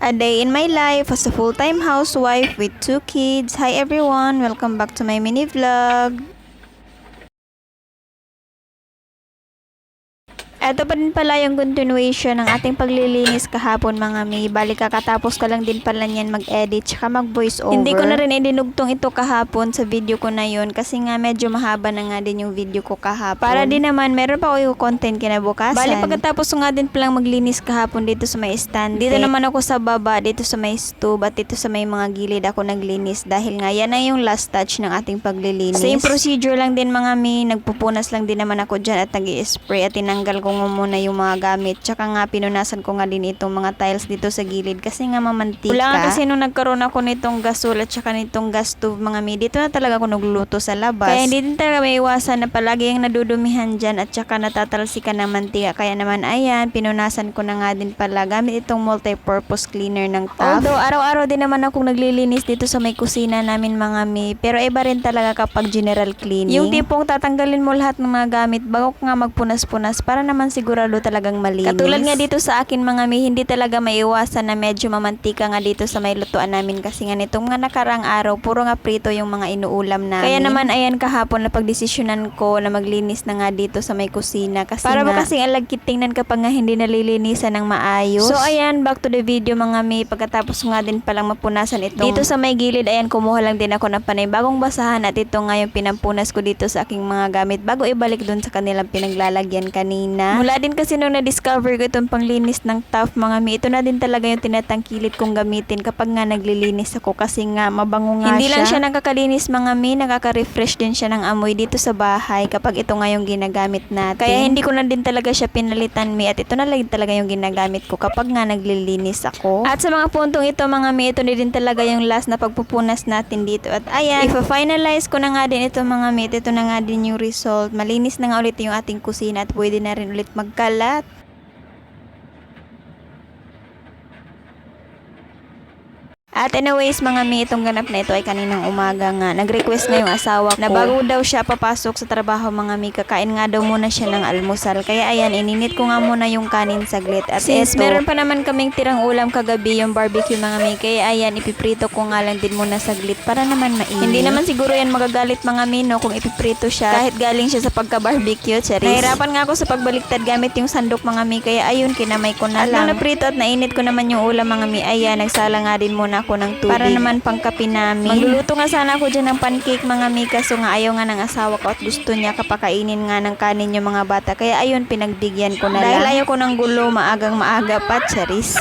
A day in my life as a full-time housewife with 2 kids. Hi everyone! Welcome back to my mini vlog. Ito pa din pala yung continuation ng ating paglilinis kahapon mga mi. Balik kakatapos ko lang din pala niyan mag-edit tsaka mag-voice over. Hindi ko na rin idinugtong ito kahapon sa video ko na yun kasi nga medyo mahaba na nga din yung video ko kahapon. Para din naman meron pa ako yung content kinabukasan. Balik pagkatapos ko nga din palang maglinis kahapon dito sa may stand. Dito naman ako sa baba, dito sa may stove at dito sa may mga gilid ako naglinis dahil nga yan na yung last touch ng ating paglilinis. Same procedure lang din mga mi. Nagpupunas lang din naman ako dyan at nag-i-spray at tinanggal ko nga muna yung mga gamit. Tsaka nga pinunasan ko nga din itong mga tiles dito sa gilid kasi nga mamantika. Wala nga kasi nung nagkaroon ako nitong gasol at tsaka nitong gas stove mga mi, dito na talaga ako nagluluto sa labas. Kaya hindi din talaga may iwasan na palagi yung nadudumihan dyan at tsaka natatalsikan ng mantika. Kaya naman ayan, pinunasan ko na nga din pala gamit itong multi-purpose cleaner ng Taft. Although araw-araw din naman akong naglilinis dito sa may kusina namin mga mi, pero iba rin talaga kapag general cleaning. Yung tipong tatanggalin mo lahat ng mga gamit bago ka nga magpunas-punas para naman sigurado talagang malinis. Katulad nga dito sa akin mga mi, hindi talaga maiwasan na medyo mamantika nga dito sa may lutuan namin kasi nga nitong mga nakarang araw, puro nga prito yung mga inuulam namin. Kaya naman ayan kahapon na pagdesisyonan ko na maglinis na nga dito sa may kusina kasi para ba kasing alagkit tingnan kapag nga hindi nalilinisan ng maayos. So ayan, back to the video mga mi, pagkatapos nga din palang mapunasan itong dito sa may gilid, ayan kumuha lang din ako ng panay bagong basahan at ito nga yung pinampunas ko dito sa aking mga gamit bago ibalik dun sa kanilang pinaglalagyan kanina. Mula din kasi nung na-discover ko itong panglinis ng Taft mga mi, ito na din talaga yung tinatangkilit kong gamitin kapag nga naglilinis ako kasi nga mabango nga hindi siya. Hindi lang siya nakakalinis mga mi, nakaka-refresh din siya ng amoy dito sa bahay kapag ito nga yung ginagamit natin. Kaya hindi ko na din talaga siya pinalitan mi at ito na lang talaga yung ginagamit ko kapag nga naglilinis ako. At sa mga puntong ito mga mi, ito na din talaga yung last na pagpupunas natin dito. At ayan, ipa-finalize ko na nga din ito mga mi, ito na nga din yung result. Malinis na nga ulit yung ating kusina at pwede na rin ulit magkalat. At anyways mga mi, itong ganap na ito ay kaninang umaga nga. Nag-request na yung asawa ko na bago daw siya papasok sa trabaho mga mi, kakain nga daw muna siya ng almusal. Kaya ayan, ininit ko nga muna yung kanin saglit. At since meron pa naman kaming tirang ulam kagabi, yung barbecue mga mi, kaya ayan, ipiprito ko nga lang din muna saglit para naman mainit. Hindi naman siguro yan magagalit mga mi no kung ipiprito siya kahit galing siya sa pagka-barbecue, charis. Nahirapan nga ako sa pagbaliktad gamit yung sandok mga mi, kaya ayun, kinamay ko na lang. At nung naprito at nainit ko naman yung ulam mga mi, ayan, nagsala nga din muna ako ng tubig para naman pangkape namin. Magluluto nga sana ako dyan ng pancake mga mi, kaso nga ayaw nga ng asawa ko at gusto niya kapakainin nga ng kanin yung mga bata, kaya ayun, pinagbigyan ko na lang. Dahil ayaw ko ng gulo maagang maaga pa, charis.